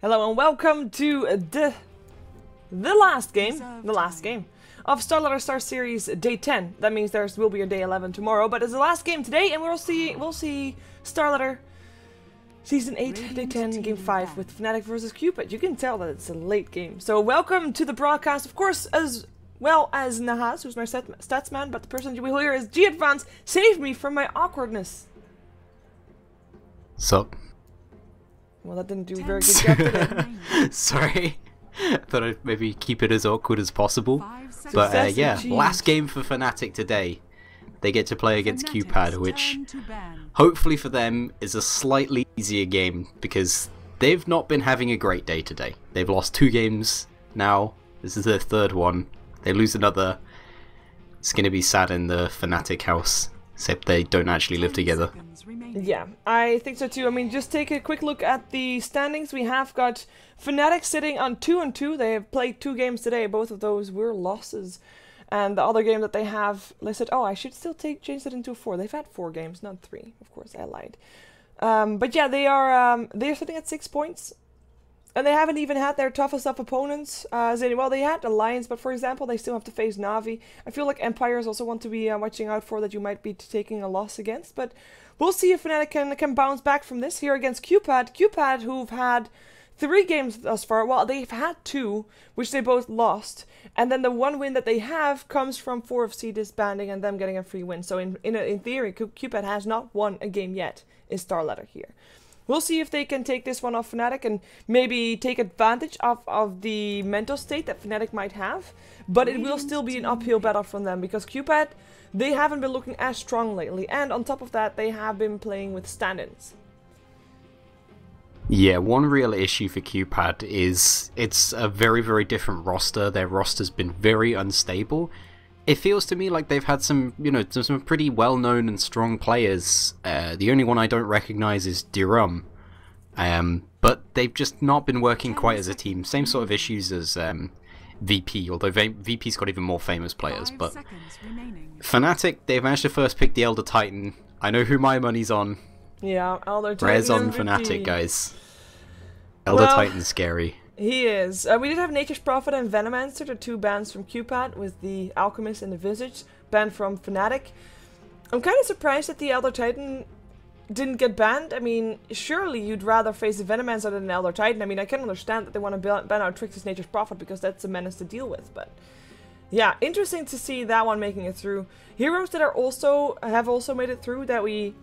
Hello and welcome to the last game of StarLadder Star Series Day 10. That means there will be a Day 11 tomorrow, but it's the last game today, and we'll see StarLadder Season 8, Day 10, Game 5 with Fnatic versus QPAD. You can tell that it's a late game. So welcome to the broadcast, of course, as well as Nahas, who's my stats man, but the person you will hear is G Advance. Saved me from my awkwardness. Sup? Well, that didn't do a very good job today. Sorry. Thought I'd maybe keep it as awkward as possible. But yeah, last game for Fnatic today. They get to play against QPAD, which hopefully for them is a slightly easier game because they've not been having a great day today. They've lost 2 games now. This is their 3rd one. They lose another. It's going to be sad in the Fnatic house, except they don't actually live together. Yeah, I think so too. I mean, just take a quick look at the standings. We have got Fnatic sitting on 2-2. They have played 2 games today. Both of those were losses. And the other game that they have listed... Oh, I should still change that into 4. They've had 4 games, not 3. Of course, I lied. But yeah, they're sitting at 6 points. And they haven't even had their toughest of opponents. Well, they had Alliance, but for example, they still have to face Na'Vi. I feel like Empire is also one to be watching out for that you might be taking a loss against. But we'll see if Fnatic can bounce back from this here against QPAD. QPAD, who've had 3 games thus far. Well, they've had 2, which they both lost. And then the 1 win that they have comes from 4 of C disbanding and them getting a free win. So in theory, QPAD has not won a game yet in StarLadder here. We'll see if they can take this one off Fnatic and maybe take advantage of the mental state that Fnatic might have. But it will still be an uphill battle from them because QPAD, they haven't been looking as strong lately. And on top of that, they have been playing with stand-ins. Yeah, one real issue for QPAD is it's a very, very different roster. Their roster's been very unstable. It feels to me like they've had some, some pretty well-known and strong players. The only one I don't recognize is Dirum. But they've just not been working quite as a team. Same sort of issues as VP, although VP's got even more famous players. But Fnatic, they've managed to first pick the Elder Titan. I know who my money's on. Yeah, Elder Titan. Res on Fnatic, guys. Elder Titan's scary. He is. We did have Nature's Prophet and Venomancer, the 2 bans from QPAD, with the Alchemist and the Visage banned from Fnatic. I'm kind of surprised that the Elder Titan didn't get banned. I mean, surely you'd rather face the Venomancer than an Elder Titan. I mean, I can understand that they want to ban out Trixie's Nature's Prophet because that's a menace to deal with, but... Yeah, interesting to see that one making it through. Heroes that have also made it through that we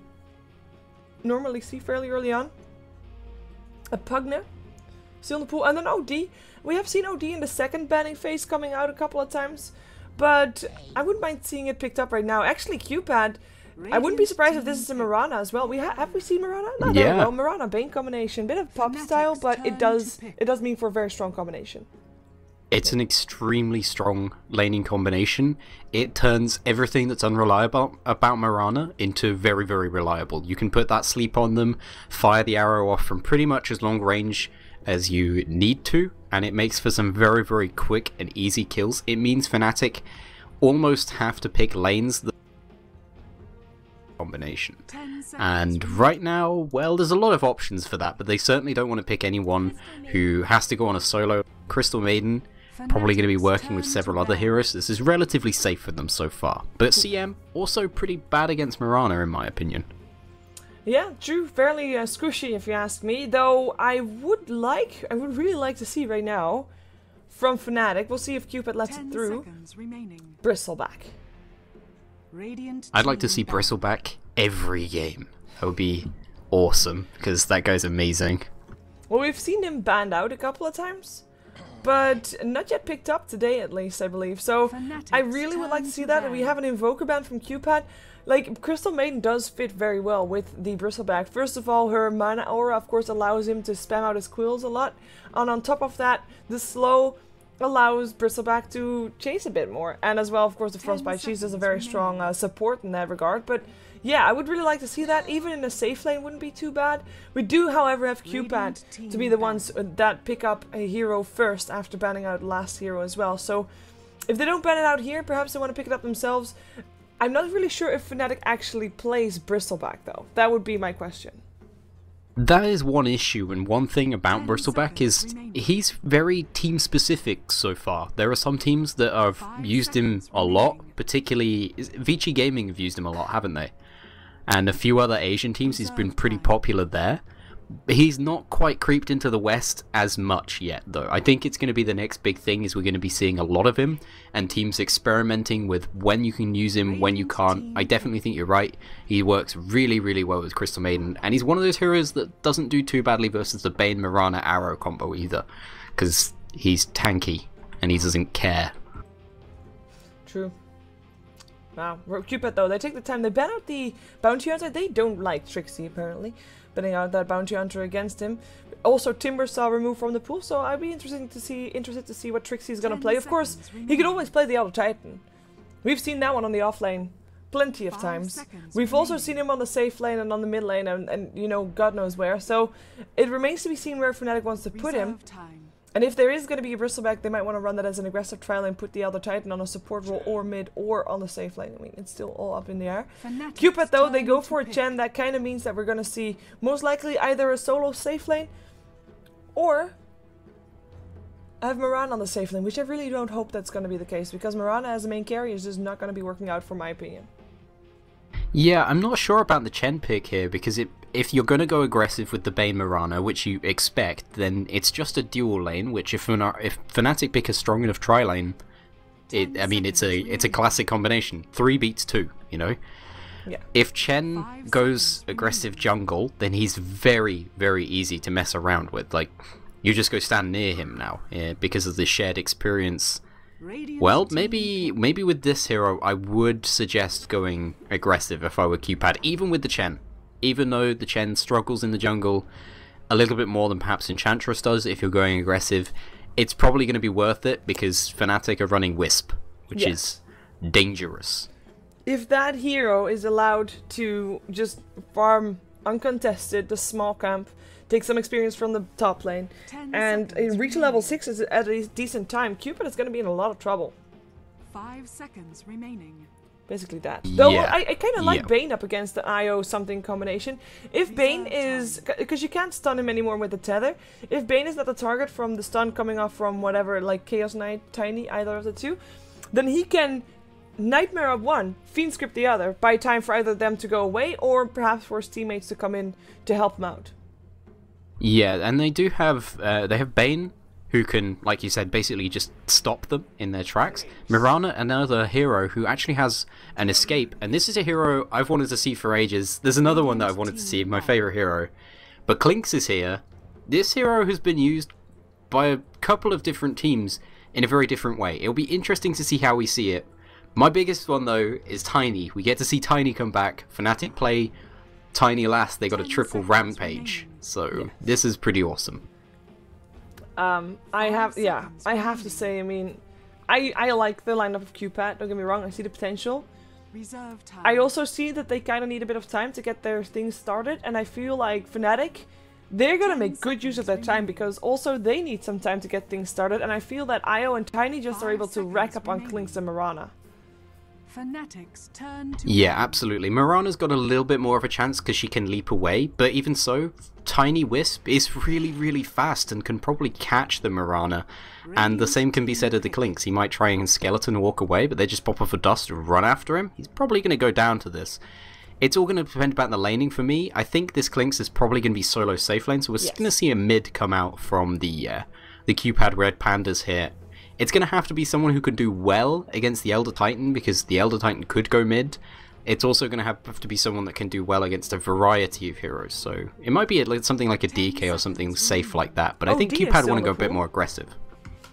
normally see fairly early on. A Pugna, still in the pool, and then OD. We have seen OD in the 2nd banning phase coming out a couple of times, but I wouldn't mind seeing it picked up right now. Actually, QPAD, I wouldn't be surprised if this is a Mirana as well. Have we seen Mirana? No, yeah. No, Mirana Bane combination, bit of pop style, but it does mean for a very strong combination. It's an extremely strong laning combination. It turns everything that's unreliable about Mirana into very, very reliable. You can put that sleep on them, fire the arrow off from pretty much as long range as you need to, and it makes for some very, very quick and easy kills. It means Fnatic almost have to pick lanes that combination. And right now, well, there's a lot of options for that, but they certainly don't want to pick anyone who has to go on a solo. Crystal Maiden, probably going to be working with several other heroes. This is relatively safe for them so far. But CM, also pretty bad against Mirana in my opinion. Yeah, true. Fairly squishy if you ask me. Though I would really like to see right now from Fnatic. We'll see if QPAD lets it through. Bristleback. I'd like to see Bristleback every game. That would be awesome because that guy's amazing. Well, we've seen him banned out a couple of times, but not yet picked up today at least, I believe. So I really would like to see that. And we have an Invoker ban from QPAD. Like, Crystal Maiden does fit very well with the Bristleback. First of all, her mana aura, of course, allows him to spam out his quills a lot. And on top of that, the slow allows Bristleback to chase a bit more. And as well, of course, the Frostbite. She's just a very strong support in that regard. But yeah, I would really like to see that. Even in a safe lane wouldn't be too bad. We do, however, have QPAD to be the ones that pick up a hero first after banning out last hero as well. So if they don't ban it out here, perhaps they want to pick it up themselves. I'm not really sure if Fnatic actually plays Bristleback, though. That would be my question. That is one issue, and one thing about Bristleback is he's very team-specific so far. There are some teams that have used him a lot, particularly VIII Gaming have used him a lot, haven't they? And a few other Asian teams, he's been pretty popular there. He's not quite creeped into the West as much yet, though. I think it's going to be the next big thing, is we're going to be seeing a lot of him, and teams experimenting with when you can use him, when you can't. I definitely think you're right. He works really, really well with Crystal Maiden, and he's one of those heroes that doesn't do too badly versus the Bane Mirana Arrow combo either, because he's tanky, and he doesn't care. True. Wow. QPAD though, they take the time, they ban out the Bounty Hunter. They don't like Trixie, apparently. Banning out that Bounty Hunter against him. Also, Timber saw removed from the pool, so I'd be interested to see what Trixie's gonna play. Of course, he could always play the Elder Titan. We've seen that one on the off lane plenty of times. We've also seen him on the safe lane and on the mid lane, and you know, God knows where. So it remains to be seen where Fnatic wants to put him. And if there is going to be a Bristleback, they might want to run that as an aggressive trial and put the Elder Titan on a support role or mid or on the safe lane. I mean, it's still all up in the air. QPAD though, they go for a Chen. That kind of means that we're going to see most likely either a solo safe lane or have Mirana on the safe lane, which I really don't hope that's going to be the case, because Mirana as a main carry is just not going to be working out, for my opinion. Yeah, I'm not sure about the Chen pick here, because if you're going to go aggressive with the Bane Mirana, which you expect, then it's just a dual lane, which if Fnatic pick a strong enough tri-lane, I mean, it's a classic combination. 3 beats 2, you know? Yeah. If Chen goes aggressive jungle, then he's very, very easy to mess around with. Like, you just go stand near him now, because of the shared experience. Well, maybe with this hero, I would suggest going aggressive if I were QPAD, even with the Chen. Even though the Chen struggles in the jungle a little bit more than perhaps Enchantress does, if you're going aggressive, it's probably going to be worth it, because Fnatic are running Wisp, which is dangerous. If that hero is allowed to just farm uncontested the small camp, take some experience from the top lane, and reach level 6 at a decent time, QPAD is going to be in a lot of trouble. 5 seconds remaining. Basically that. Though yeah. I kind of like Bane up against the IO something combination. If Bane is... because you can't stun him anymore with the tether. If Bane is not the target from the stun coming off from whatever, like Chaos Knight, Tiny, either of the two, then he can Nightmare up one, Fiend Script the other, buy time for either of them to go away, or perhaps for his teammates to come in to help him out. Yeah, and they do have Bane, who can, like you said, basically just stop them in their tracks. Mirana, another hero who actually has an escape, and this is a hero I've wanted to see for ages. There's another one that I've wanted to see, my favourite hero. But Klinks is here. This hero has been used by a couple of different teams in a very different way. It'll be interesting to see how we see it. My biggest one, though, is Tiny. We get to see Tiny come back. Fnatic play Tiny last. They got a triple rampage. So this is pretty awesome. I have to say, I mean, I like the lineup of QPAD, don't get me wrong, I see the potential. I also see that they kind of need a bit of time to get their things started, and I feel like Fnatic, they're gonna make good use of that time, because also they need some time to get things started, and I feel that IO and Tiny just are able to rack up on Klinks and Mirana. Fnatic's turn to yeah, absolutely. Mirana's got a little bit more of a chance because she can leap away, but even so, Tiny Wisp is really, really fast and can probably catch the Mirana. And the same can be said of the Klinks. He might try and skeleton walk away, but they just pop off a dust and run after him. He's probably going to go down to this. It's all going to depend about the laning for me. I think this Klinks is probably going to be solo safe lane, so we're going to see a mid come out from the QPAD Red Pandas here. It's going to have to be someone who can do well against the Elder Titan, because the Elder Titan could go mid. It's also going to have to be someone that can do well against a variety of heroes. So it might be something like a DK or something safe like that. But I think QPAD want to go a bit more aggressive.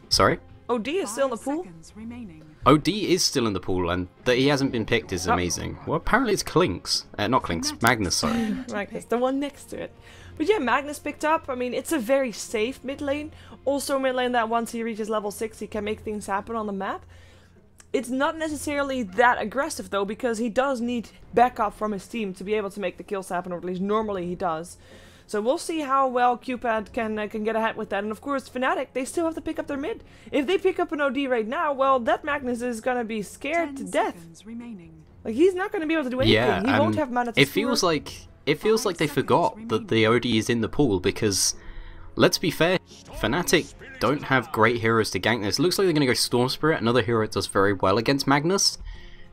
Sorry? OD is still in the pool? OD is still in the pool, and that he hasn't been picked is amazing. Well, apparently it's Klinks. Not Klinks, Magnus, sorry. Magnus, the one next to it. But yeah, Magnus picked up. I mean, it's a very safe mid lane. Also mid lane that once he reaches level 6, he can make things happen on the map. It's not necessarily that aggressive though, because he does need backup from his team to be able to make the kills happen, or at least normally he does. So we'll see how well QPAD can get ahead with that. And of course, Fnatic, they still have to pick up their mid. If they pick up an OD right now, well, that Magnus is gonna be scared to death. Like, he's not gonna be able to do anything. Yeah, he won't have mana to it feels like it feels like they forgot that the OD is in the pool, because, let's be fair, Fnatic don't have great heroes to gank this. Looks like they're going to go Storm Spirit, another hero that does very well against Magnus,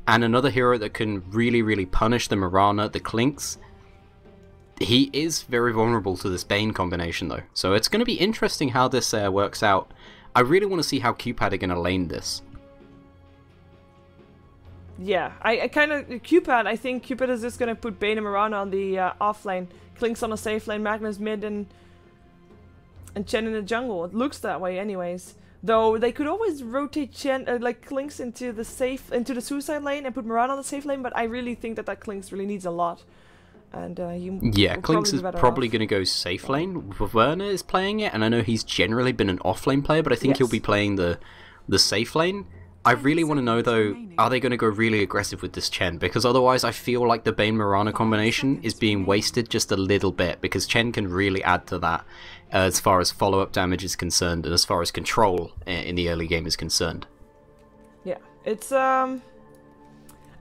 and another hero that can really, really punish the Mirana, the Clinks. He is very vulnerable to this Bane combination though, so it's going to be interesting how this works out. I really want to see how QPAD are going to lane this. Yeah, I kind of... QPAD, I think QPAD is just going to put Bane and Mirana on the off lane. Clinks on a safe lane, Magnus mid, and Chen in the jungle. It looks that way anyways. Though they could always rotate Chen, like Clinks into the suicide lane and put Mirana on the safe lane, but I really think that Clinks really needs a lot. And yeah, Clinks is probably going to go safe lane. Werner is playing it, and I know he's generally been an off-lane player, but I think he'll be playing the safe lane. I really want to know though, are they going to go really aggressive with this Chen? Because otherwise I feel like the Bane Mirana combination is being wasted just a little bit, because Chen can really add to that as far as follow-up damage is concerned, and as far as control in the early game is concerned. Yeah, it's I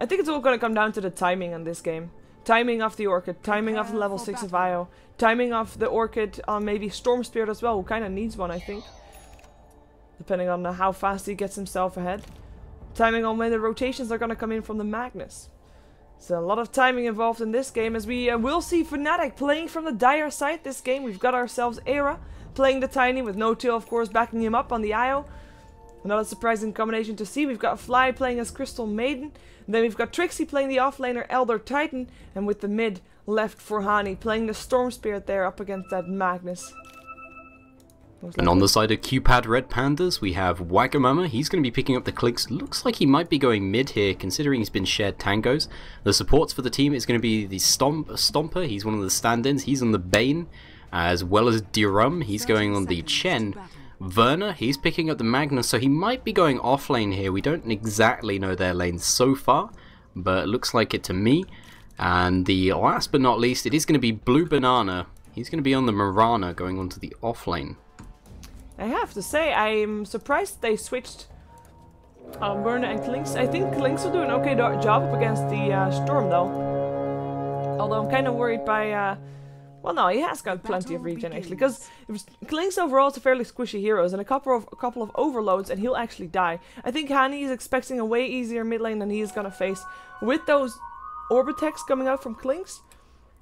think it's all going to come down to the timing on this game. Timing of the Orchid, timing of the level 6 of IO, timing of the Orchid on maybe Storm Spirit as well, who kind of needs one, I think. Depending on how fast he gets himself ahead. Timing on when the rotations are going to come in from the Magnus. So a lot of timing involved in this game, as we will see Fnatic playing from the Dire side this game. We've got ourselves Era playing the Tiny with No-Tail, of course, backing him up on the IO. Another surprising combination to see. We've got Fly playing as Crystal Maiden. Then we've got Trixie playing the offlaner Elder Titan. And with the mid left for Hani playing the Storm Spirit there up against that Magnus. And on the side of QPAD Red Pandas, we have Wagamama. He's going to be picking up the Clinks. Looks like he might be going mid here, considering he's been shared tangos. The supports for the team is going to be the Stomper. He's one of the stand-ins. He's on the Bane, as well as Dirum. He's going on the Chen. Werner, he's picking up the Magnus, so he might be going off lane here. We don't exactly know their lanes so far, but it looks like it to me. And the last but not least, it is going to be Blue Banana. He's going to be on the Mirana, going onto the off lane. I have to say, I'm surprised they switched Werner and Clinks. I think Clinks will do an okay job up against the Storm, though. Although I'm kind of worried by... well, no, he has got plenty of regen, actually. Because Clinks overall is a fairly squishy hero, and a couple of overloads, and he'll actually die. I think Hani is expecting a way easier mid lane than he is going to face. With those Orbitex coming out from Clinks,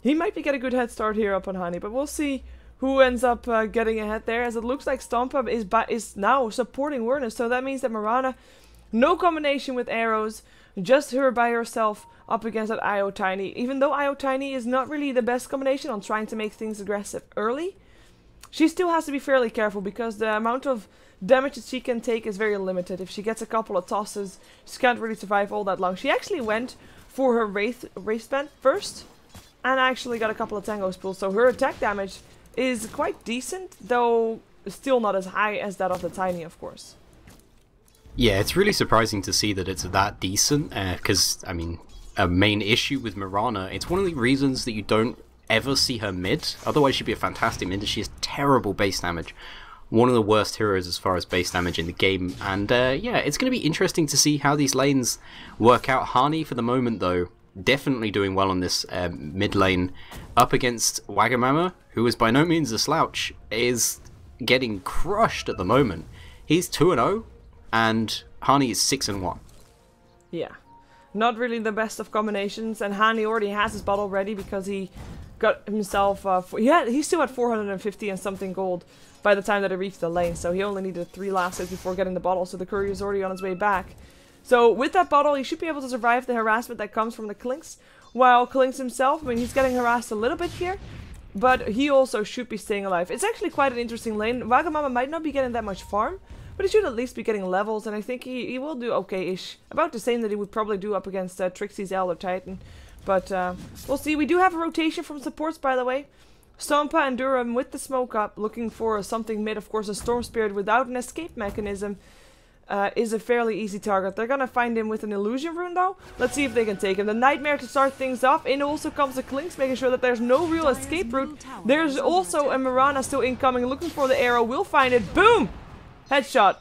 he might be get a good head start here up on Hani, but we'll see who ends up getting ahead there, as it looks like Stompa is now supporting Werner, so that means that Mirana, no combination with arrows, just her by herself up against that IO Tiny. Even though IO Tiny is not really the best combination on trying to make things aggressive early, she still has to be fairly careful, because the amount of damage that she can take is very limited. If she gets a couple of tosses, she can't really survive all that long. She actually went for her Wraith Band first, and actually got a couple of tangos pulled, so her attack damage is quite decent, though still not as high as that of the Tiny, of course. Yeah, it's really surprising to see that it's that decent, because, I mean, a main issue with Mirana, it's one of the reasons that you don't ever see her mid. Otherwise she'd be a fantastic mid. She has terrible base damage. One of the worst heroes as far as base damage in the game. And yeah, it's going to be interesting to see how these lanes work out. Hani, for the moment, though, definitely doing well on this mid lane up against Wagamama, who is by no means a slouch, is getting crushed at the moment. He's 2-0 and Hani is 6-1. Yeah, not really the best of combinations, and Hani already has his bottle ready because he got himself he still had 450 and something gold by the time that he reached the lane, so he only needed 3 last hits before getting the bottle, so the courier is already on his way back. So with that bottle, he should be able to survive the harassment that comes from the Clinks. While Clinks himself, I mean, he's getting harassed a little bit here, but he also should be staying alive. It's actually quite an interesting lane. Wagamama might not be getting that much farm, but he should at least be getting levels, and I think he will do okay-ish. About the same that he would probably do up against Trixie's Elder Titan. But we'll see. We do have a rotation from supports, by the way. Stompa and Durham with the smoke up, looking for something mid. Of course, a Storm Spirit without an escape mechanism is a fairly easy target. They're gonna find him with an illusion rune, though. Let's see if they can take him. The Nightmare to start things off. In also comes the Clinks, making sure that there's no real escape route. There's also a Mirana still incoming, looking for the arrow. Will find it. Boom! Headshot.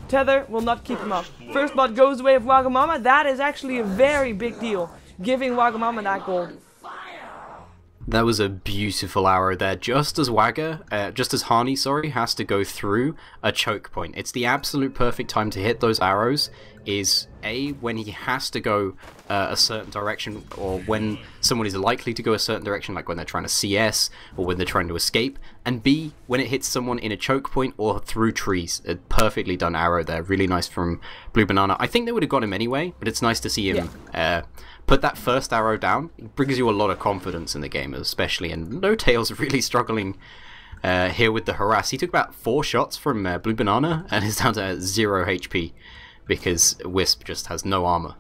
Tether will not keep him up. First blood goes away of Wagamama. That is actually a very big deal, giving Wagamama that gold. That was a beautiful arrow there. Just as Hani, sorry, has to go through a choke point. It's the absolute perfect time to hit those arrows. Is A, when he has to go a certain direction, or when someone is likely to go a certain direction, like when they're trying to CS, or when they're trying to escape. And B, when it hits someone in a choke point or through trees. A perfectly done arrow there. Really nice from Blue Banana. I think they would have got him anyway, but it's nice to see him put that first arrow down. It brings you a lot of confidence in the game, especially. And No Tail's really struggling here with the harass. He took about 4 shots from Blue Banana and is down to 0 HP because Wisp just has no armor.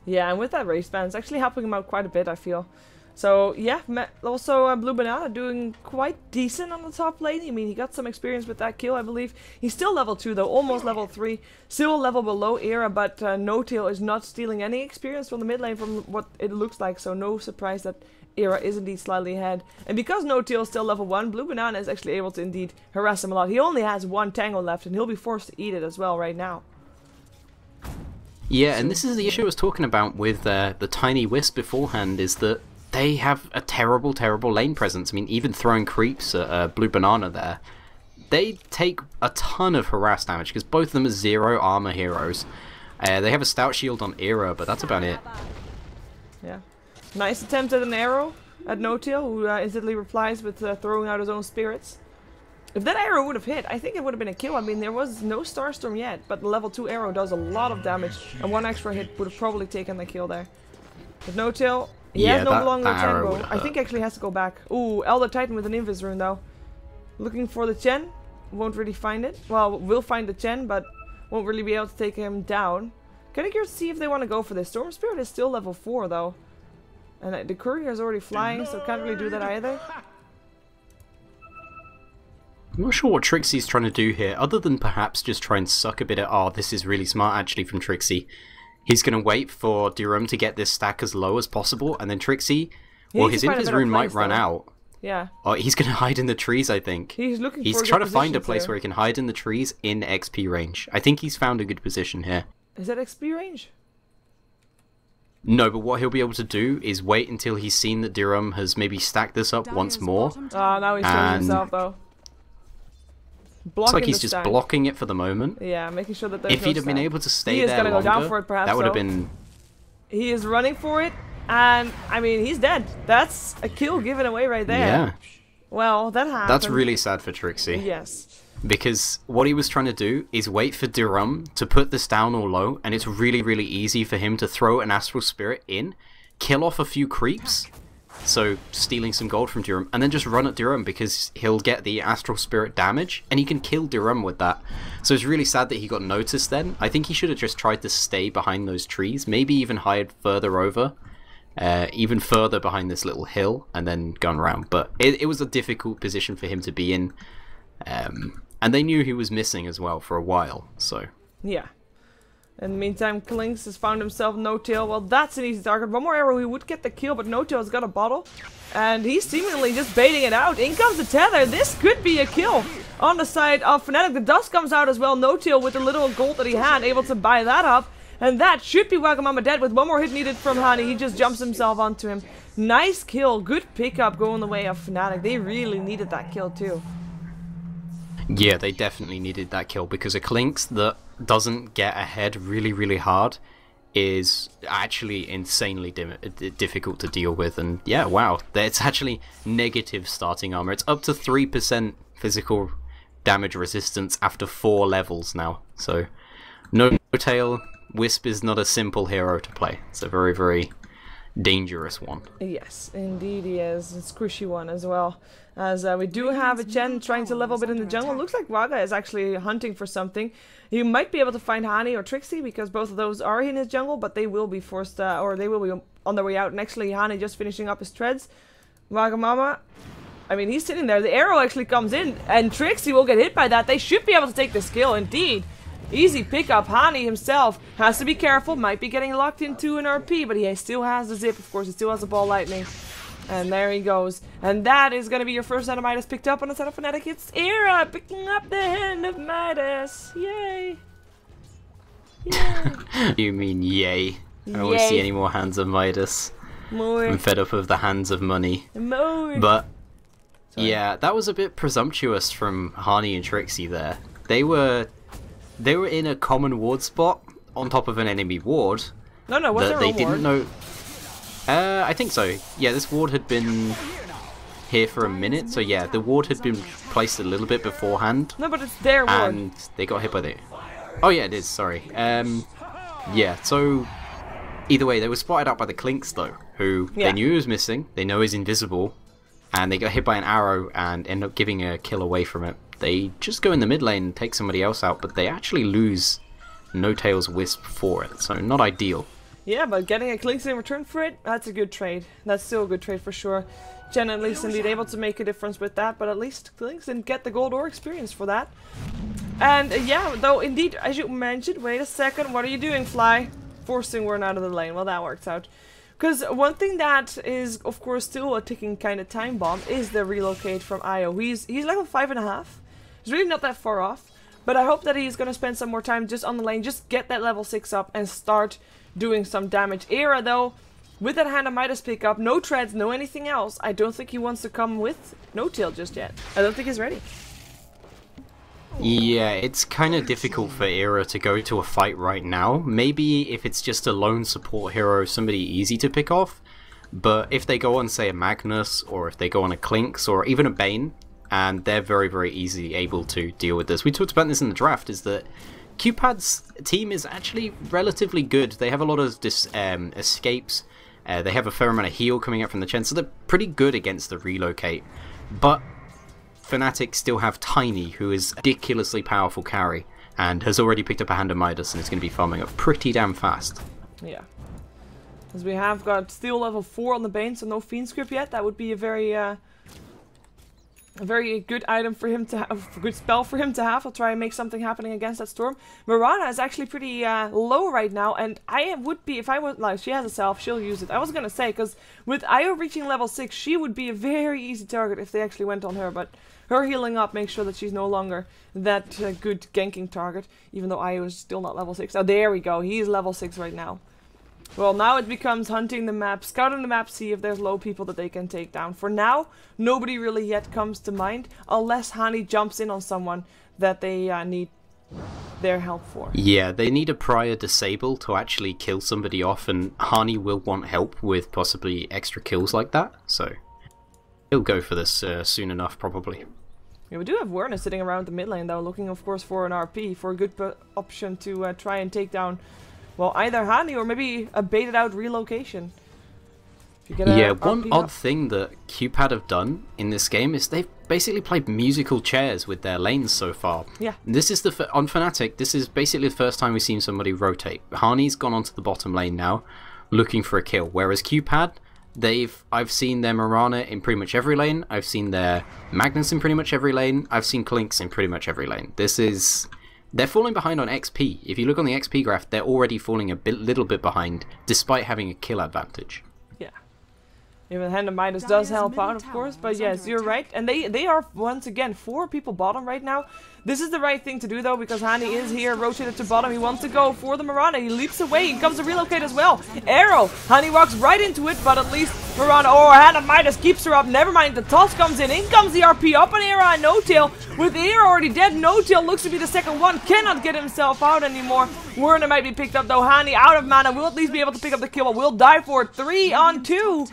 Yeah, and with that race ban, it's actually helping him out quite a bit, I feel. So, yeah, also Blue Banana doing quite decent on the top lane. I mean, he got some experience with that kill, I believe. He's still level 2, though, almost level 3. Still a level below Era, but No Tail is not stealing any experience from the mid lane from what it looks like. So, no surprise that Era is indeed slightly ahead. And because No Tail is still level 1, Blue Banana is actually able to indeed harass him a lot. He only has 1 Tango left, and he'll be forced to eat it as well right now. Yeah, and this is the issue I was talking about with the tiny Wisp beforehand, is that they have a terrible, terrible lane presence. I mean, even throwing creeps at Blue Banana there, they take a ton of harass damage, because both of them are 0 armor heroes. They have a stout shield on Era, but that's about it. Yeah. Nice attempt at an arrow at No Tail, who instantly replies with throwing out his own spirits. If that arrow would have hit, I think it would have been a kill. I mean, there was no Starstorm yet, but the level 2 arrow does a lot of damage, and 1 extra hit would have probably taken the kill there. With No Tail, he has no longer Tango. I think actually has to go back. Ooh, Elder Titan with an Invis rune though. Looking for the Chen. Won't really find it. Well, we'll find the Chen, but won't really be able to take him down. Kind of curious to see if they want to go for this. Storm Spirit is still level 4 though. And the courier is already flying, so can't really do that either. I'm not sure what Trixie's trying to do here, other than perhaps just try and suck a bit at, oh, this is really smart actually from Trixie. He's going to wait for Durum to get this stack as low as possible, and then Trixie, well, his Invis rune might run out. Yeah. Oh, he's going to hide in the trees, I think. He's looking for He's trying to find a place where he can hide in the trees in XP range. I think he's found a good position here. Is that XP range? No, but what he'll be able to do is wait until he's seen that Durum has maybe stacked this up once more. Ah, now he's showing himself though. It's like he's just blocking it for the moment. Yeah, making sure that there's if he'd have been able to stay there longer, go down for it, perhaps, that would have been... He is running for it, and, I mean, he's dead. That's a kill given away right there. Yeah. Well, that happened. That's really sad for Trixie. Yes. Because what he was trying to do is wait for Durum to put this down all low, and it's really, really easy for him to throw an Astral Spirit in, kill off a few creeps, so stealing some gold from Durum, and then just run at Durum because he'll get the Astral Spirit damage, and he can kill Durum with that. So it's really sad that he got noticed then. I think he should have just tried to stay behind those trees, maybe even hide further over, even further behind this little hill, and then gone around. But it was a difficult position for him to be in, and they knew he was missing as well for a while, so... Yeah. In the meantime, Klinks has found himself No Tail. Well, that's an easy target. One more arrow, he would get the kill, but No Tail's got a bottle. And he's seemingly just baiting it out. In comes the tether. This could be a kill on the side of Fnatic. The dust comes out as well. No Tail with the little gold that he had, able to buy that up. And that should be Wagamama dead with one more hit needed from Hani. He just jumps himself onto him. Nice kill. Good pickup going the way of Fnatic. They really needed that kill too. Yeah, they definitely needed that kill, because a Klinks that doesn't get ahead really, really hard is actually insanely difficult to deal with. And yeah, wow, it's actually negative starting armor. It's up to 3% physical damage resistance after 4 levels now. So, No Tail, Wisp is not a simple hero to play. It's a very, very dangerous one. Yes, indeed he is. A squishy one as well. As we do have a Chen trying to level a bit in the jungle. Looks like Waga is actually hunting for something. You might be able to find Hani or Trixie, because both of those are in his jungle, but they will be forced, or they will be on their way out. And actually, Hani just finishing up his treads. Wagamama, I mean, he's sitting there. The arrow actually comes in, and Trixie will get hit by that. They should be able to take this kill, indeed. Easy pickup. Hani himself has to be careful. Might be getting locked into an RP, but he still has the zip, of course. He still has the ball lightning. And there he goes. And that is going to be your first hand of Midas picked up on the side of Fnatic. It's Era picking up the hand of Midas. Yay. Yay. You mean yay? I don't want to see any more hands of Midas. More. I'm fed up of the hands of money. More. But yeah, that was a bit presumptuous from Hani and Trixie there. They were in a common ward spot on top of an enemy ward. No, what's that their they own didn't ward? know. I think so. Yeah, this ward had been here for a minute, so yeah, the ward had been placed a little bit beforehand. No, but it's their ward. And they got hit by the... Oh yeah, it is, sorry. Yeah, so either way, they were spotted out by the Clinks though, who they knew he was missing, they know he's invisible, and they got hit by an arrow and end up giving a kill away from it. They just go in the mid lane and take somebody else out, but they actually lose No Tail's Wisp for it, so not ideal. Yeah, but getting a Clinks in return for it, that's a good trade. That's still a good trade for sure. Jen at least indeed able to make a difference with that, but at least Clinks didn't get the gold or experience for that. And yeah, though indeed, as you mentioned, wait a second, what are you doing, Fly? Forcing Wern out of the lane, well that works out. Because one thing that is, of course, still a ticking kind of time bomb is the relocate from Io. He's level 5.5. He's really not that far off. But I hope that he's going to spend some more time just on the lane, just get that level 6 up and start doing some damage. Era, though, with that Hand of Midas pick up, no treads, no anything else, I don't think he wants to come with No Tail just yet. I don't think he's ready. Yeah, it's kind of difficult for Era to go to a fight right now. Maybe if it's just a lone support hero, somebody easy to pick off. But if they go on, say, a Magnus, or if they go on a Clinks, or even a Bane, and they're very, very easy able to deal with this. We talked about this in the draft, is that QPAD's team is actually relatively good. They have a lot of escapes. They have a fair amount of heal coming out from the Chen, so they're pretty good against the relocate. But Fnatic still have Tiny, who is a ridiculously powerful carry, and has already picked up a Hand of Midas, and is going to be farming up pretty damn fast. Yeah. As we have got Steel level 4 on the Bane, so no Fiend Script yet. That would be a very good item for him to have, a good spell for him to have. I'll try and make something happening against that Storm. Mirana is actually pretty low right now, and I would be, if I was, like, she has a self, she'll use it. I was gonna say, because with Io reaching level 6, she would be a very easy target if they actually went on her, but her healing up makes sure that she's no longer that good ganking target, even though Io is still not level 6. Oh, there we go, he's level 6 right now. Well, now it becomes hunting the map, scouting the map, see if there's low people that they can take down. For now, nobody really yet comes to mind, unless Hani jumps in on someone that they need their help for. Yeah, they need a prior disable to actually kill somebody off, and Hani will want help with possibly extra kills like that, so he'll go for this soon enough, probably. Yeah, we do have Werner sitting around the mid lane, though, looking, of course, for an RP, for a good option to try and take down, well, either Hani or maybe a baited out relocation. Yeah, one odd thing that QPAD have done in this game is they've basically played musical chairs with their lanes so far. Yeah. This is on Fnatic, this is basically the first time we've seen somebody rotate. Hani's gone onto the bottom lane now, looking for a kill, whereas QPAD, I've seen their Mirana in pretty much every lane, I've seen their Magnus in pretty much every lane, I've seen Clinks in pretty much every lane. They're falling behind on XP. If you look on the XP graph, they're already falling a little bit behind, despite having a kill advantage. Yeah. Even Hand of Midas does help out, of course, but yes, you're right. And they are, once again, 4 people bottom right now. This is the right thing to do, though, because Hani is here, rotated to bottom. He wants to go for the Mirana. He leaps away. He comes to relocate as well. Arrow. Hani walks right into it, but at least Mirana, Hand of Midas keeps her up. Never mind, the toss comes in. In comes the RP up on Era and No Tail. With Era already dead, No Tail looks to be the second one. Cannot get himself out anymore. Werner might be picked up, though. Hani out of mana. Will at least be able to pick up the kill, but will die for it. 3 on 2.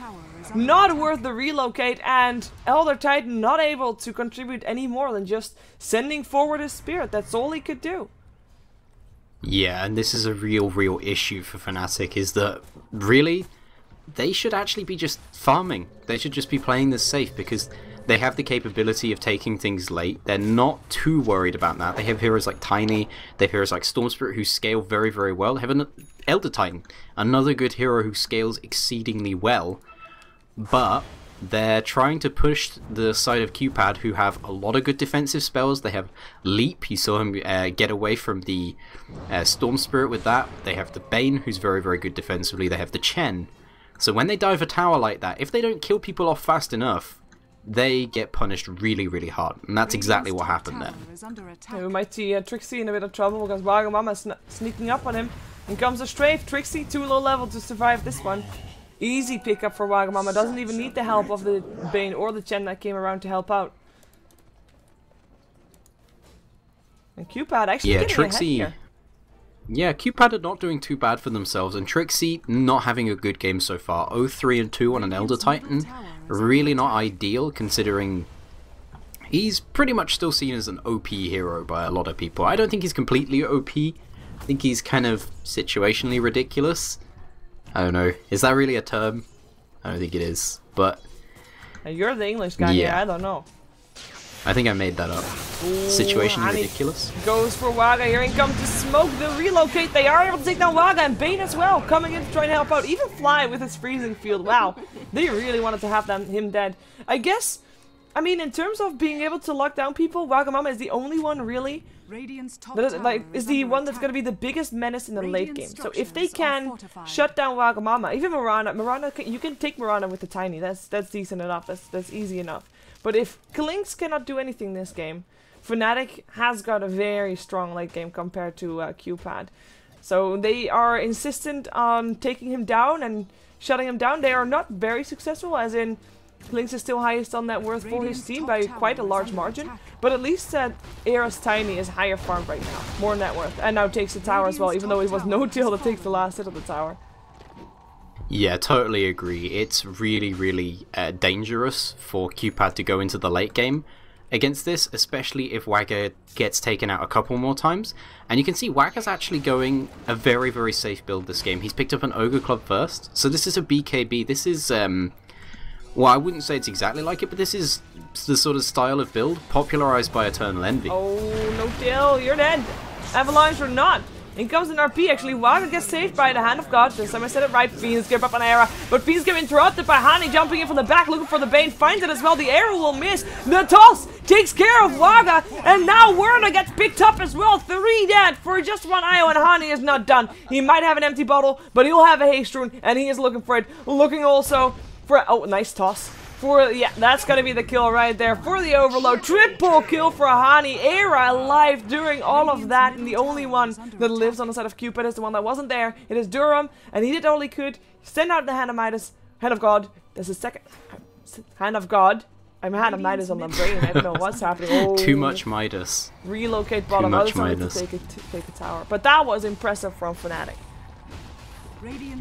Not worth the relocate, and Elder Titan not able to contribute any more than just sending forward his spirit. That's all he could do. Yeah, and this is a real issue for Fnatic, is that really they should actually be just farming. They should just be playing this safe, because they have the capability of taking things late. They're not too worried about that. They have heroes like Tiny, they have heroes like Storm Spirit who scale very well. They have an Elder Titan, another good hero who scales exceedingly well. But they're trying to push the side of QPAD, who have a lot of good defensive spells. They have Leap, you saw him get away from the Storm Spirit with that. They have the Bane, who's very good defensively. They have the Chen. So when they dive a tower like that, if they don't kill people off fast enough, they get punished really hard. And that's exactly what happened there. Yeah, we might see Trixie in a bit of trouble, because Wagamama is sneaking up on him. And comes a strafe. Trixie, too low level to survive this one. Easy pickup for Wagamama. Doesn't even need the help of the Bane or the Chen that came around to help out. And QPAD actually getting Trixie. ahead here. Yeah, QPAD are not doing too bad for themselves, and Trixie not having a good game so far. 0-3-2 on an Elder Titan. Really not ideal, considering he's pretty much still seen as an OP hero by a lot of people. I don't think he's completely OP. I think he's kind of situationally ridiculous. I don't know. Is that really a term? I don't think it is. But you're the English guy here. I don't know. I think I made that up. Situationally ridiculous. Goes for Waga. Here in comes the smoke. The relocate. They are able to take down Waga and Bane as well. Coming in to try and help out. Even Fly with his freezing field. Wow. They really wanted to have him dead. I guess, I mean, in terms of being able to lock down people, Wagamama is the only one really that is the one that's going to be the biggest menace in the late game. So if they can shut down Wagamama, even Mirana, you can take Mirana with the Tiny. That's decent enough. That's easy enough. But if Klinks cannot do anything this game, Fnatic has got a very strong late game compared to QPAD. So they are insistent on taking him down and shutting him down. They are not very successful, as in Klinks is still highest on net worth for his team by quite a large margin. But at least Era's Tiny is higher farmed right now, more net worth. And now takes the tower as well, even though it was no-tail that takes the last hit of the tower. Yeah, totally agree. It's really, really dangerous for QPAD to go into the late game against this, especially if Wagga gets taken out a couple more times. And you can see Wagga's actually going a very, very safe build this game. He's picked up an Ogre Club first. So this is a BKB. This is, well, I wouldn't say it's exactly like it, but this is the sort of style of build popularized by Eternal Envy. Oh, no deal. You're dead. Avalanche or not. In comes an RP, actually. Waga gets saved by the hand of God. This time I said it right. Fiends give up on Era. But Fiends get interrupted by Hani jumping in from the back, looking for the Bane. Finds it as well. The arrow will miss. The toss takes care of Waga. And now Werner gets picked up as well. 3 dead for just 1 IO, and Hani is not done. He might have an empty bottle, but he'll have a haste rune, and he is looking for it. Looking also for... Oh, nice toss. Yeah, that's gonna be the kill right there for the overload. Triple kill for Hani. Era alive during all of that, and the only one that lives on the side of Cupid is the one that wasn't there. It is Durham, and he did all he could. Send out the Hand of Midas. Hand of God. This is second. Hand of God. I'm Hand of Midas on my brain. I don't know what's happening. Oh. Too much Midas. Relocate bottom. Other side to take a tower. But that was impressive from Fnatic.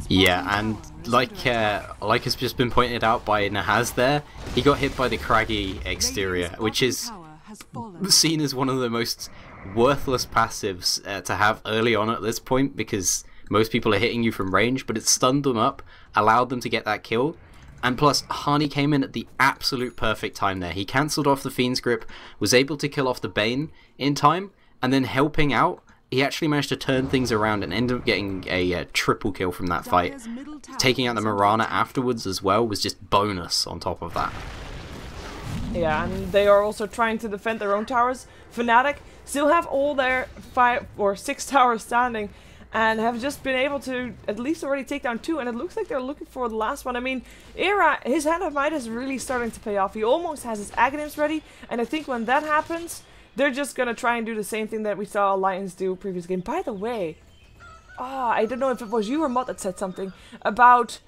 Yeah, and like has just been pointed out by Nahaz there, he got hit by the craggy exterior, which is seen as one of the most worthless passives to have early on at this point, because most people are hitting you from range, but it stunned them up, allowed them to get that kill, and plus Hani came in at the absolute perfect time there. He cancelled off the Fiend's Grip, was able to kill off the Bane in time, and then helping out, he actually managed to turn things around and ended up getting a triple kill from that fight. Taking out the Mirana afterwards as well was just bonus on top of that. Yeah, and they are also trying to defend their own towers. Fnatic still have all their 5 or 6 towers standing and have just been able to at least already take down 2, and it looks like they're looking for the last one. I mean, Era, his Hand of Might is really starting to pay off. He almost has his Aghanims ready, and I think when that happens, they're just gonna try and do the same thing that we saw Alliance do previous game. By the way, I don't know if it was you or Mod that said something about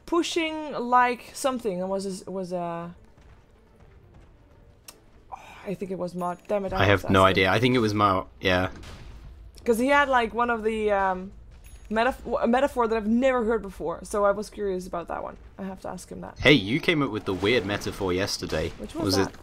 pushing like something. I think it was Mod. Damn it! I have no idea. I think it was Mod. Yeah. Because he had like one of the a metaphor that I've never heard before, so I was curious about that one. I have to ask him that. Hey, you came up with the weird metaphor yesterday. Which was that?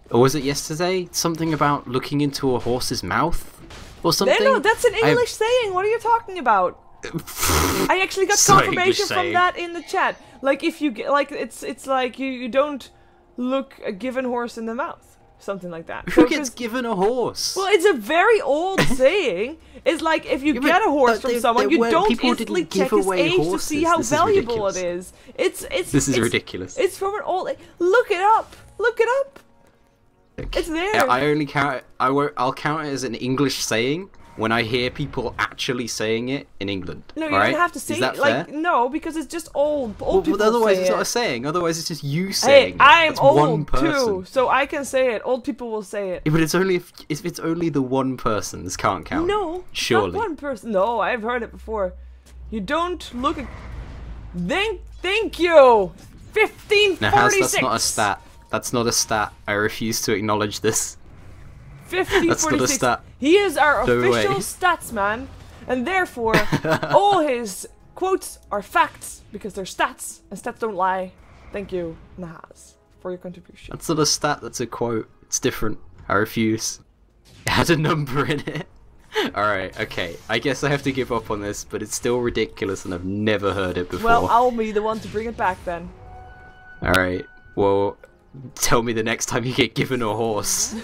Or was it yesterday? Something about looking into a horse's mouth? Or something? No, that's an English saying. What are you talking about? I actually got confirmation from that in the chat. Like, if you get, like, it's like you don't look a given horse in the mouth. Something like that. Who gets given a horse? Well, it's a very old saying. It's like, if you get a horse from someone, you don't instantly check his age to see how valuable it is. This is ridiculous. It's from an old... Look it up. Look it up. It's there. I only count it. I'll count it as an English saying when I hear people actually saying it in England. No, you don't have to say it. Like, no, because it's just old people. Otherwise, it's not a saying. Otherwise, it's just you saying. Hey, I'm old too, so I can say it. Old people will say it. Yeah, but it's only if it's only the one person. This can't count. No, surely not one person. No, I've heard it before. You don't look. Thank you! 1546! Now, that's not a stat. That's not a stat. I refuse to acknowledge this. 1546. That's not a stat. He is our No official way. stats man, and therefore all his quotes are facts because they're stats, and stats don't lie. Thank you, Nahaz, for your contribution. That's not a stat, that's a quote. It's different. I refuse. It had a number in it. Alright, okay. I guess I have to give up on this, but it's still ridiculous and I've never heard it before. Well, I'll be the one to bring it back then. Alright, well, tell me the next time you get given a horse.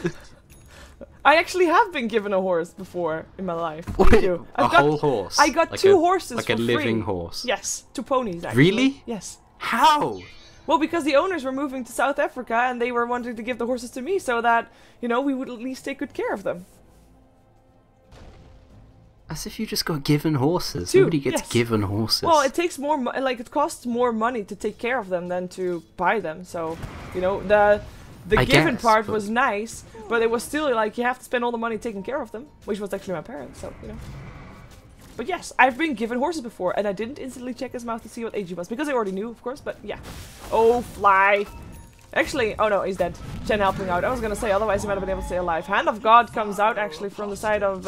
I actually have been given a horse before in my life. What? You. A whole horse? I got Like 2 a- horses like for a living free. horse? Yes, 2 ponies actually. Really? Yes. How? Well, because the owners were moving to South Africa and they were wanting to give the horses to me so that, you know, we would at least take good care of them. As if you just got given horses. 2, Nobody gets yes. given horses. Well, it takes more, it costs more money to take care of them than to buy them. So, you know, the I given guess, part but- was nice, but it was still like you have to spend all the money taking care of them, which was actually my parents. So, you know. But yes, I've been given horses before, and I didn't instantly check his mouth to see what age he was because I already knew, of course. But yeah. Oh, fly. Actually, oh no, he's dead. Chen helping out. I was gonna say, otherwise he might have been able to stay alive. Hand of God comes out actually from the side of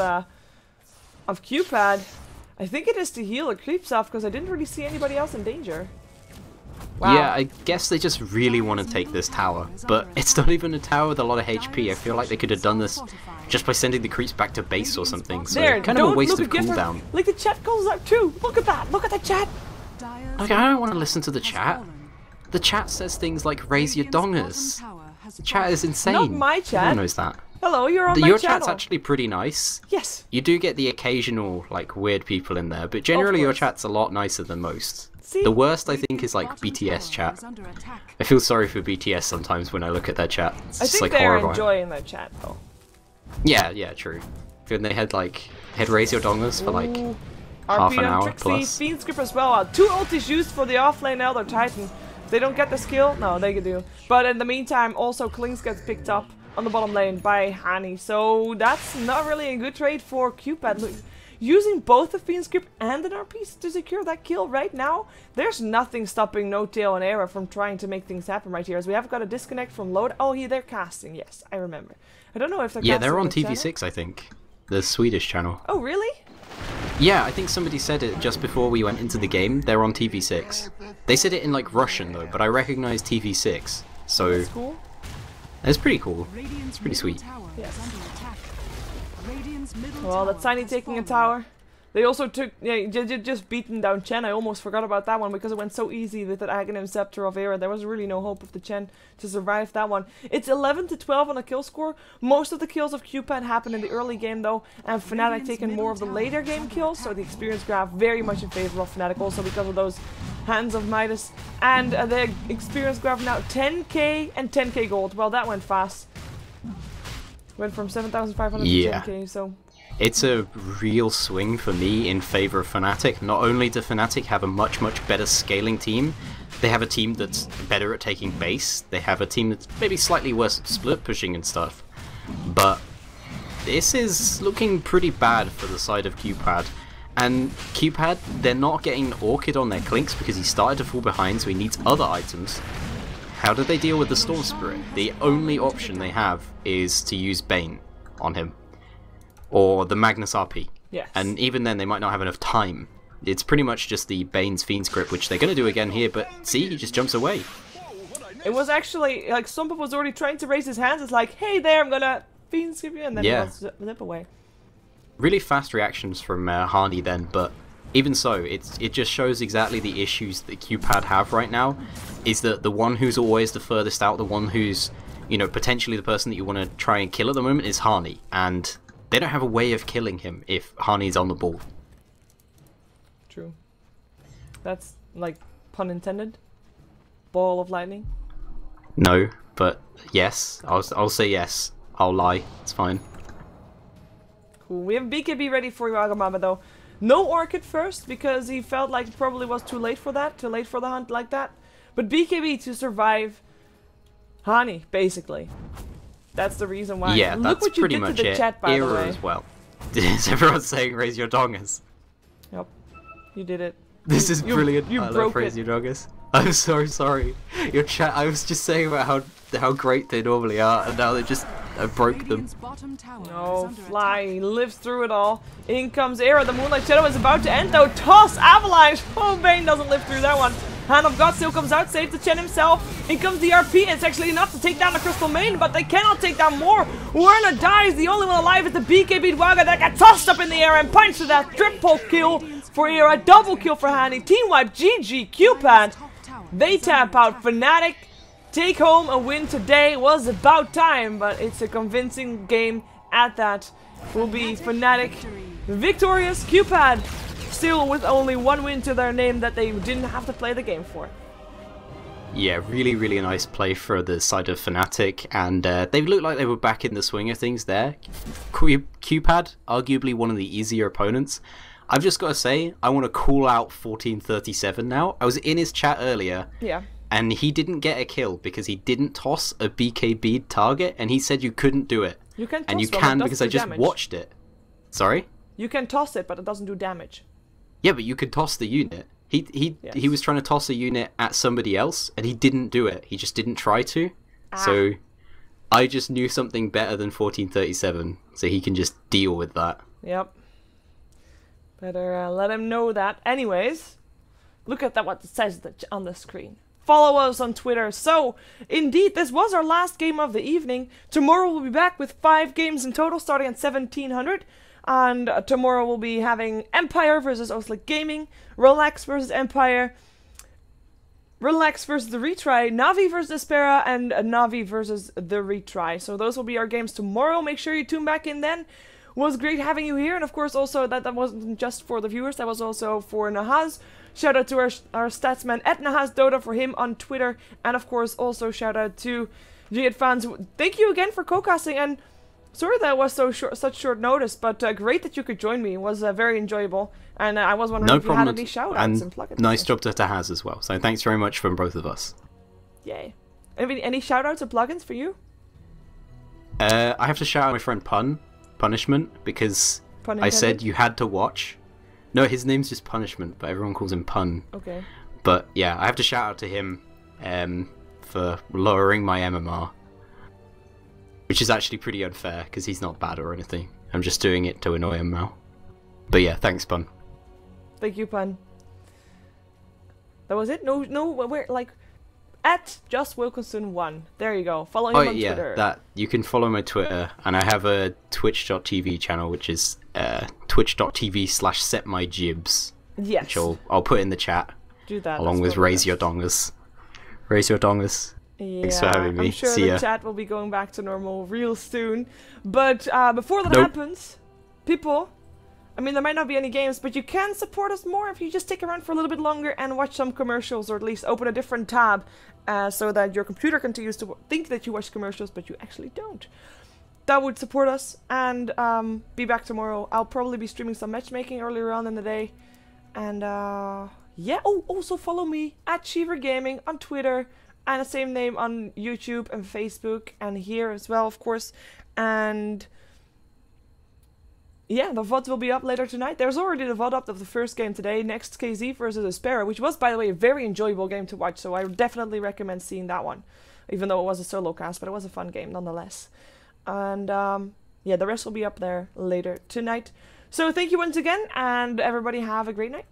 QPAD. I think it is to heal the creeps off because I didn't really see anybody else in danger. Wow. Yeah, I guess they just really want to take this tower, but it's not even a tower with a lot of HP. I feel like they could have done this just by sending the creeps back to base or something, so There, kind of a don't waste look of at Gifford. cooldown. Like the chat calls out too. Look at that. Look at the chat. Like, I don't want to listen to the chat. The chat says things like, raise your dongers. The chat is insane. Not my chat. Everyone knows that. Hello, you're on my Your channel. chat's actually pretty nice. Yes. You do get the occasional, like, weird people in there, but generally your course. chat's a lot nicer than most. See? The worst, I think, is, like, BTS chat. I feel sorry for BTS sometimes when I look at their chat. It's I just, think like, they're horrifying. enjoying their chat though. Yeah, true. When they had, like, raise your dongers for, like, Ooh. half RP an on hour Trixie, plus. Fiend Script as well. 2 ultis used for the offlane Elder Titan. If they don't get the skill, no, they can do. But in the meantime, also Klings gets picked up on the bottom lane by Hani. So that's not really a good trade for QPAD. Look, using both the Fiend Script and an RP to secure that kill right now, there's nothing stopping No Tail and Era from trying to make things happen right here. As we have got a disconnect from load. Oh, yeah, they're casting. Yes, I remember. I don't know if they're Yeah, casting they're on the channel. TV6, I think. The Swedish channel. Oh, really? Yeah, I think somebody said it just before we went into the game. They're on TV6. They said it in, like, Russian, though, but I recognize TV6. So, That's cool. it's pretty cool. It's pretty sweet. Yes. Well, that's Tiny taking a tower. They also took, yeah, just beaten down Chen. I almost forgot about that one because it went so easy with that Aghanim Scepter of Era. There was really no hope of the Chen to survive that one. It's 11 to 12 on a kill score. Most of the kills of QPAD happen in the early game though, and Fnatic taking more of the later game kills, so the experience graph very much in favor of Fnatic also because of those Hands of Midas. And the experience graph now 10k and 10k gold. Well, that went fast. Went from 7,500 Yeah. to 10k, so... It's a real swing for me in favor of Fnatic. Not only do Fnatic have a much better scaling team, they have a team that's better at taking base, they have a team that's maybe slightly worse at split pushing and stuff. But this is looking pretty bad for the side of QPAD. And QPAD, they're not getting Orchid on their Clinks because he started to fall behind, so he needs other items. How do they deal with the Storm Spirit? The only option they have is to use Bane on him. Or the Magnus RP. Yes. And even then they might not have enough time. It's pretty much just the Bane's Fiend script, which they're going to do again here, but see, he just jumps away. It was actually, like, Stompa was already trying to raise his hands. It's like, hey there, I'm gonna Fiend skip you, and then Yeah. he will zip away. Really fast reactions from Hardy then, but even so, it just shows exactly the issues that QPAD have right now, is that the one who's always the furthest out, the one who's, you know, potentially the person that you want to try and kill at the moment is Hani, and they don't have a way of killing him if Hani's on the ball. True. That's, like, pun intended. Ball of lightning. No, but yes, I'll say yes. I'll lie. It's fine. Cool. We have BKB ready for you, Agamama, though. No Orchid first, because he felt like it probably was too late for that, too late for the hunt like that. But BKB to survive Hani, basically. That's the reason why. Yeah, Look that's what you pretty did much to the it. chat, by the Era way. as well. Is everyone saying raise your dongers? Yep. You did it. This is brilliant. You I love broke Praise it. You Doggers. I'm so sorry. Your chat. I was just saying about how great they normally are, and now they just broke them. Radiant's bottom tower No, is under Fly attack. lives through it all. In comes Era. The Moonlight Shadow is about to end though. Toss Avalanche. Oh, Bane doesn't live through that one. Hand of God still comes out, saves the Chen himself. In comes the RP. It's actually enough to take down the Crystal Main, but they cannot take down more. Werner dies. The only one alive is the BKB Dwaga that got tossed up in the air and punched to that. Triple kill for Era. Double kill for Hanny. Team wipe. GG. QPAD. Top tower They is tap under out. Fnatic take home a win today. Was about time, but it's a convincing game at that. Will be Fnatic victorious. QPAD still with only one win to their name that they didn't have to play the game for. Yeah, really, really nice play for the side of Fnatic, and they looked like they were back in the swing of things there. QPAD, arguably one of the easier opponents. I've just got to say, I want to call out 1437 now. I was in his chat earlier, Yeah. and he didn't get a kill because he didn't toss a BKB target, and he said you couldn't do it. You can toss And you them, can it because I doesn't do just damage. watched it. Sorry? You can toss it, but it doesn't do damage. Yeah, but you could toss the unit. He Yes. was trying to toss a unit at somebody else, and he didn't do it. He just didn't try to. So I just knew something better than 1437, so he can just deal with that. Yep. Better let him know that. Anyways, look at that, what it says on the screen. Follow us on Twitter. So, indeed, this was our last game of the evening. Tomorrow we'll be back with 5 games in total, starting at 1700. And tomorrow we'll be having Empire versus Oslick Gaming, Relax versus Empire, Relax versus the Retry, Navi versus Aspera, and Navi versus the Retry. So those will be our games tomorrow. Make sure you tune back in then. Was great having you here, and of course also that wasn't just for the viewers, that was also for Nahaz. Shout out to our statsman at Nahaz Dota for him on Twitter, and of course also shout out to G8 fans. Thank you again for co-casting, and sorry that was such short notice, but great that you could join me. It was very enjoyable, and I was wondering No if you had problem. any shout outs and And plugins. nice job to Tahaz as well. So thanks very much from both of us. Yay. Any shout outs or plugins for you? I have to shout out my friend Punishment, because Pun I said intended? you had to watch. No, his name's just Punishment, but everyone calls him Pun. Okay. But yeah, I have to shout out to him for lowering my MMR. Which is actually pretty unfair, because he's not bad or anything. I'm just doing it to annoy him now. But yeah, thanks, Pun. Thank you, Pun. That was it? No, where, like, at Just Wilkinson1. There you go. Follow him on Twitter. That you can follow my Twitter, and I have a twitch.tv channel, which is twitch.tv/setmygibs, Yes. which I'll put in the chat, Do that. along that's with what Raise we're Your Dongers. Raise Your Dongers. Yeah, Thanks for having me. I'm sure See the ya. chat will be going back to normal real soon. But before that Nope. happens, people, I mean, there might not be any games, but you can support us more if you just stick around for a little bit longer and watch some commercials, or at least open a different tab, so that your computer continues to think that you watch commercials, but you actually don't. That would support us, and be back tomorrow. I'll probably be streaming some matchmaking earlier on in the day. And yeah, also follow me at Cheever Gaming on Twitter, and the same name on YouTube and Facebook, and here as well, of course. And yeah, the VODs will be up later tonight. There's already the VOD up of the first game today, next KZ versus Aspera, which was, by the way, a very enjoyable game to watch, so I would definitely recommend seeing that one. Even though it was a solo cast, but it was a fun game nonetheless. And yeah, the rest will be up there later tonight. So thank you once again, and everybody have a great night.